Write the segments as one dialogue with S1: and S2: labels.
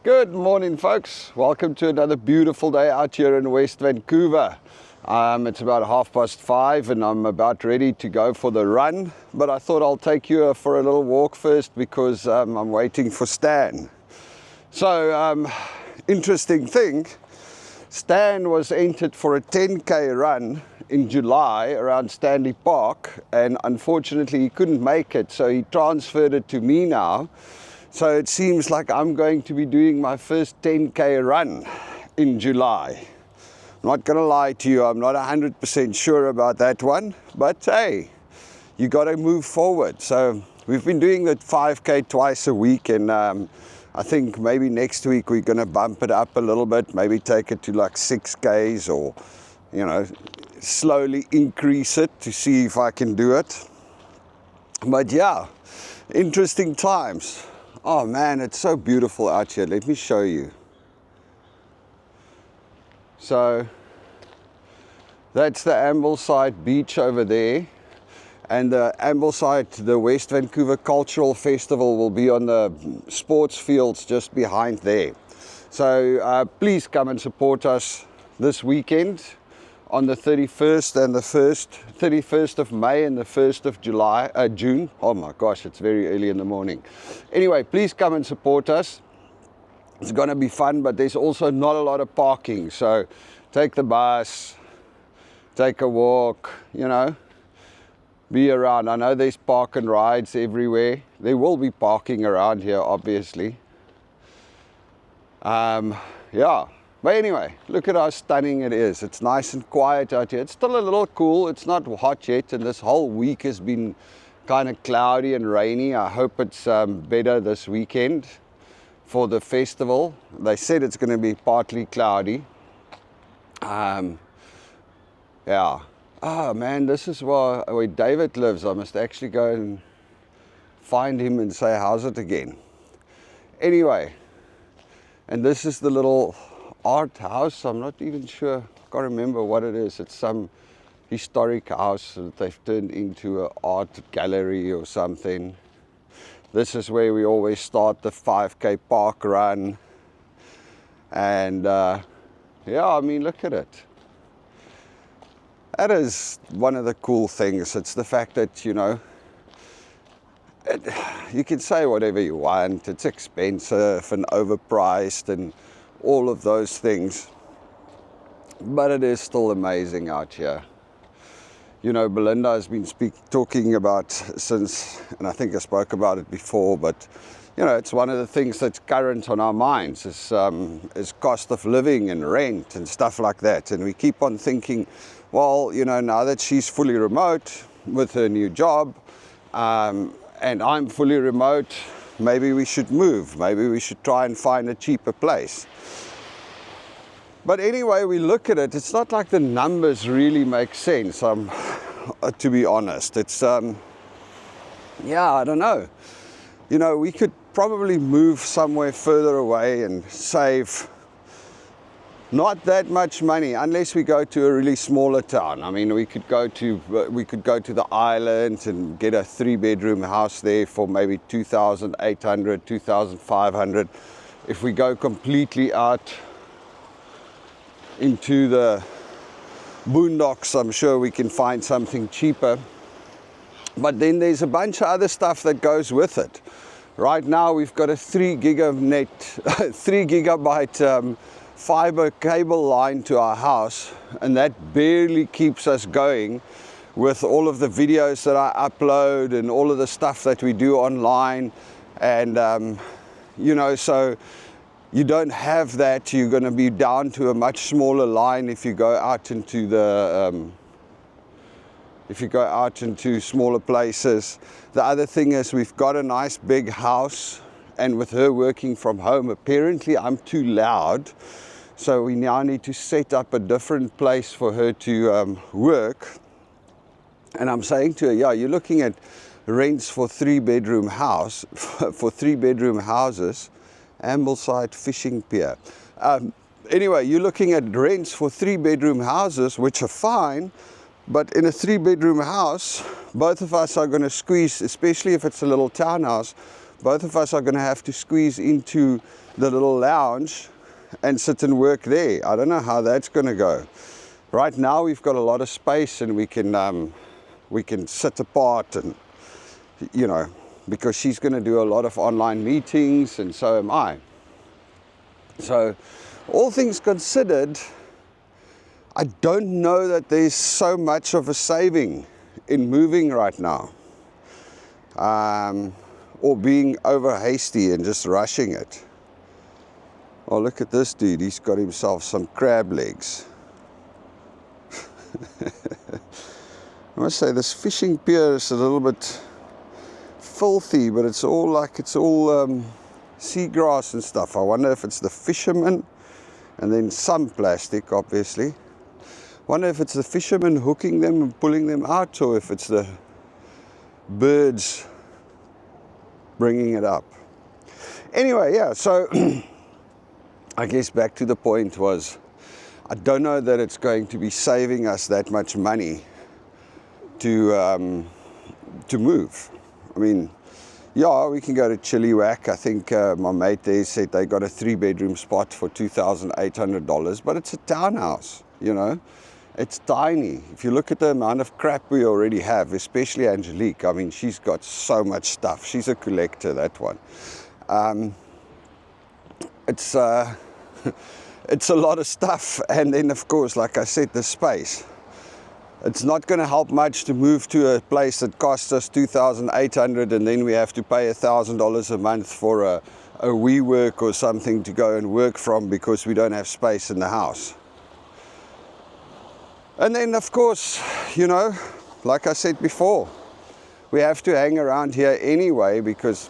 S1: Good morning, folks. Welcome to another beautiful day out here in West Vancouver. It's about 5:30 and I'm about ready to go for the run, but I thought I'll take you for a little walk first because I'm waiting for Stan. So, interesting thing, Stan was entered for a 10k run in July around Stanley Park, and unfortunately he couldn't make it, so he transferred it to me now. So it seems like I'm going to be doing my first 10k run in July. I'm not going to lie to you, I'm not 100% sure about that one, but hey, you got to move forward. So we've been doing the 5k twice a week, and I think maybe next week we're going to bump it up a little bit, maybe take it to like 6k's, or you know, slowly increase it to see if I can do it. But yeah, interesting times. Oh man, it's so beautiful out here. Let me show you. So that's the Ambleside beach over there, and the Ambleside, the West Vancouver Cultural Festival, will be on the sports fields just behind there. So please come and support us this weekend on the 31st and the 31st of May and the 1st of June. Oh my gosh, it's very early in the morning. Anyway, please come and support us. It's going to be fun, but there's also not a lot of parking. So take the bus, take a walk, you know, be around. I know there's park and rides everywhere. There will be parking around here, obviously. Yeah. But anyway, look at how stunning it is. It's nice and quiet out here. It's still a little cool. It's not hot yet, and this whole week has been kind of cloudy and rainy. I hope it's better this weekend for the festival. They said it's going to be partly cloudy. Yeah. Oh man, this is where David lives. I must actually go and find him and say, how's it again? Anyway, and this is the little art house. I'm not even sure, I can't remember what it is. It's some historic house that they've turned into an art gallery or something. This is where we always start the 5k park run, and yeah, I mean, look at it. That is one of the cool things. It's the fact that, you know, you can say whatever you want, it's expensive and overpriced and all of those things, but it is still amazing out here. You know, Belinda has been talking about since, and I think I spoke about it before, but you know, it's one of the things that's current on our minds is cost of living and rent and stuff like that. And we keep on thinking, well, you know, now that she's fully remote with her new job, and I'm fully remote, maybe we should move. Maybe we should try and find a cheaper place. But anyway, we look at it, it's not like the numbers really make sense, to be honest. It's, yeah, I don't know. You know, we could probably move somewhere further away and save not that much money, unless we go to a really smaller town. I mean, we could go to the island and get a 3-bedroom house there for maybe 2,800, 2,500. If we go completely out into the boondocks, I'm sure we can find something cheaper. But then there's a bunch of other stuff that goes with it. Right now we've got a 3 gigabyte fiber cable line to our house, and that barely keeps us going with all of the videos that I upload and all of the stuff that we do online. And you know, so you don't have that. You're going to be down to a much smaller line if you go out into the smaller places. The other thing is, we've got a nice big house, and with her working from home, apparently I'm too loud, so we now need to set up a different place for her to work. And I'm saying to her, yeah, you're looking at rents for 3-bedroom house for 3-bedroom houses, Ambleside Fishing Pier. Anyway, you're looking at rents for 3-bedroom houses, which are fine, but in a 3-bedroom house, both of us are going to squeeze, especially if it's a little townhouse, both of us are going to have to squeeze into the little lounge and sit and work there. I don't know how that's going to go. Right now we've got a lot of space, and we can sit apart, and you know, because she's going to do a lot of online meetings, and so am I. So all things considered, I don't know that there's so much of a saving in moving right now, or being over hasty and just rushing it. Oh, look at this dude, he's got himself some crab legs. I must say, this fishing pier is a little bit filthy, but it's all seagrass and stuff. I wonder if it's the fishermen, and then some plastic, obviously. Wonder if it's the fishermen hooking them and pulling them out, or if it's the birds bringing it up. Anyway, yeah, so I guess back to the point was, I don't know that it's going to be saving us that much money to move. I mean, yeah, we can go to Chilliwack. I think my mate there said they got a 3-bedroom spot for $2,800, but it's a townhouse, you know. It's tiny. If you look at the amount of crap we already have, especially Angelique, I mean, she's got so much stuff. She's a collector, that one. It's a lot of stuff, and then of course, like I said, the space. It's not going to help much to move to a place that costs us $2,800, and then we have to pay $1,000 a month for a WeWork or something to go and work from, because we don't have space in the house. And then of course, you know, like I said before, we have to hang around here anyway, because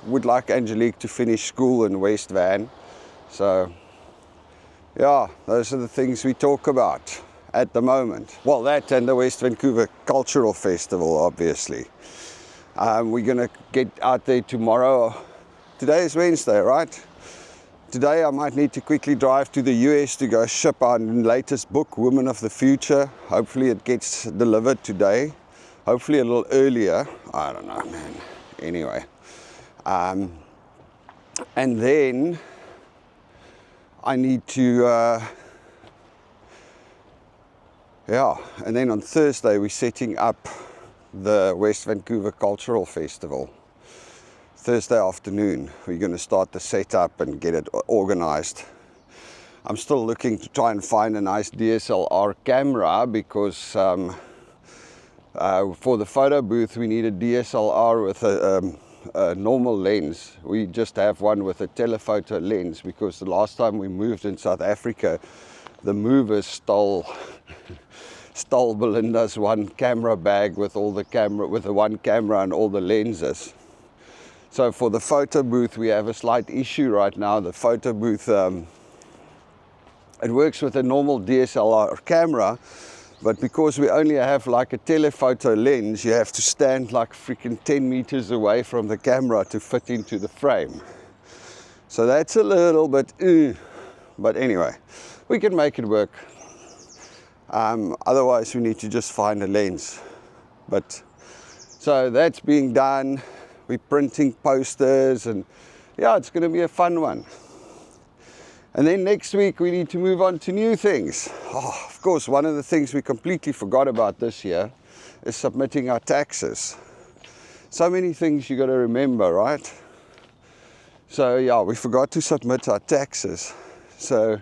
S1: would like Angelique to finish school in West Van. So yeah, those are the things we talk about at the moment. Well, that and the West Vancouver Cultural Festival, obviously. We're gonna get out there tomorrow. Today is Wednesday, right? Today I might need to quickly drive to the US to go ship our latest book, Women of the Future. Hopefully it gets delivered today. Hopefully a little earlier. I don't know, man. Anyway. And then I need to, and then on Thursday we're setting up the West Vancouver Cultural Festival. Thursday afternoon, we're going to start the setup and get it organized. I'm still looking to try and find a nice DSLR camera, because for the photo booth we need a DSLR with a normal lens. We just have one with a telephoto lens, because the last time we moved in South Africa, the movers stole Belinda's one camera bag with the one camera and all the lenses. So for the photo booth, we have a slight issue right now. The photo booth, it works with a normal DSLR camera, but because we only have like a telephoto lens, you have to stand like freaking 10 meters away from the camera to fit into the frame. So that's a little bit, but anyway, we can make it work. Otherwise we need to just find a lens. But so that's being done. We're printing posters, and yeah, it's going to be a fun one. And then next week we need to move on to new things. Oh, of course, one of the things we completely forgot about this year is submitting our taxes. So many things you got to remember, right? So yeah, we forgot to submit our taxes. So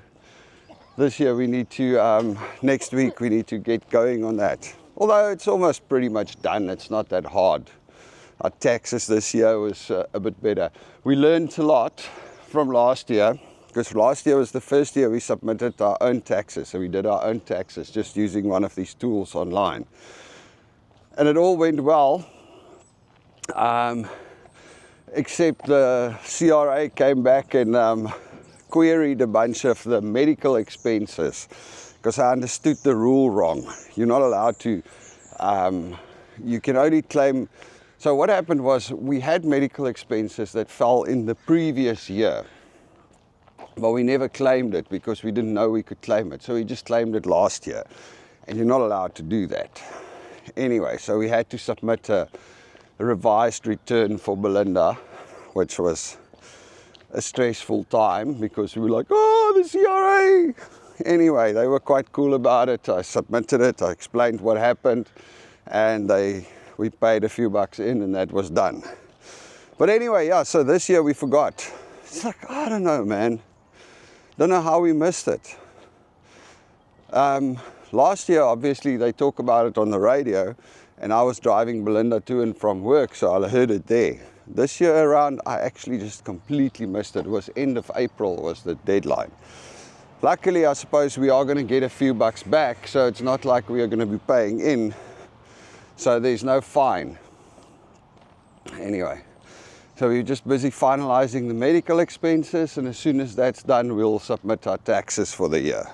S1: this year we need to, next week we need to get going on that. Although it's almost pretty much done, it's not that hard. Our taxes this year was a bit better. We learned a lot from last year, because last year was the first year we submitted our own taxes. So we did our own taxes just using one of these tools online. And it all went well, except the CRA came back and queried a bunch of the medical expenses, because I understood the rule wrong. You're not allowed to, you can only claim. So what happened was, we had medical expenses that fell in the previous year, but we never claimed it because we didn't know we could claim it. So we just claimed it last year, and you're not allowed to do that. Anyway, so we had to submit a revised return for Belinda, which was a stressful time because we were like, oh, the CRA. Anyway, they were quite cool about it. I submitted it, I explained what happened, and we paid a few bucks in, and that was done. But anyway, yeah, so this year we forgot. It's like, I don't know, man. Don't know how we missed it. Last year, obviously, they talk about it on the radio, and I was driving Belinda to and from work, so I heard it there. This year around, I actually just completely missed it. It was end of April was the deadline. Luckily, I suppose we are going to get a few bucks back, so it's not like we are going to be paying in, so there's no fine. Anyway, so we're just busy finalizing the medical expenses, and as soon as that's done, we'll submit our taxes for the year.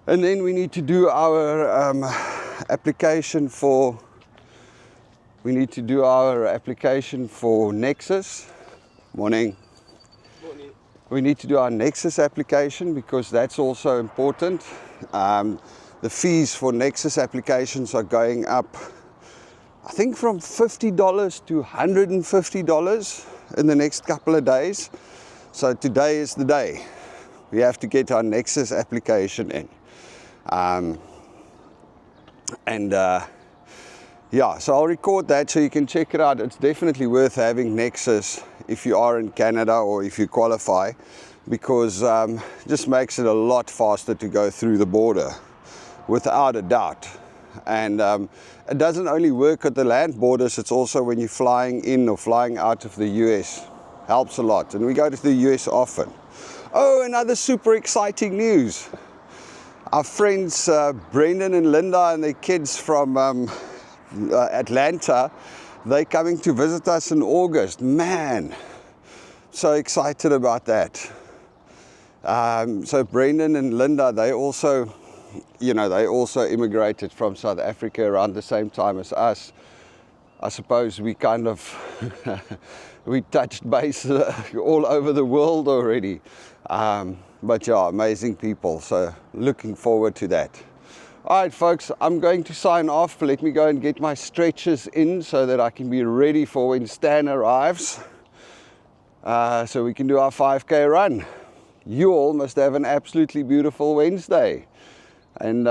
S1: And then we need to do our application for Nexus. Morning. We need to do our Nexus application because that's also important. The fees for Nexus applications are going up, I think, from $50 to $150 in the next couple of days. So today is the day. We have to get our Nexus application in. Yeah, so I'll record that so you can check it out. It's definitely worth having Nexus if you are in Canada or if you qualify, because it just makes it a lot faster to go through the border, without a doubt. And it doesn't only work at the land borders, it's also when you're flying in or flying out of the US. Helps a lot, and we go to the US often. Oh, another super exciting news. Our friends Brendan and Linda and their kids from Atlanta, they're coming to visit us in August. Man, so excited about that. So Brendan and Linda, they also immigrated from South Africa around the same time as us. I suppose we kind of we touched base all over the world already. But yeah, amazing people, so looking forward to that. All right, folks, I'm going to sign off. Let me go and get my stretches in so that I can be ready for when Stan arrives, so we can do our 5K run. You all must have an absolutely beautiful Wednesday, and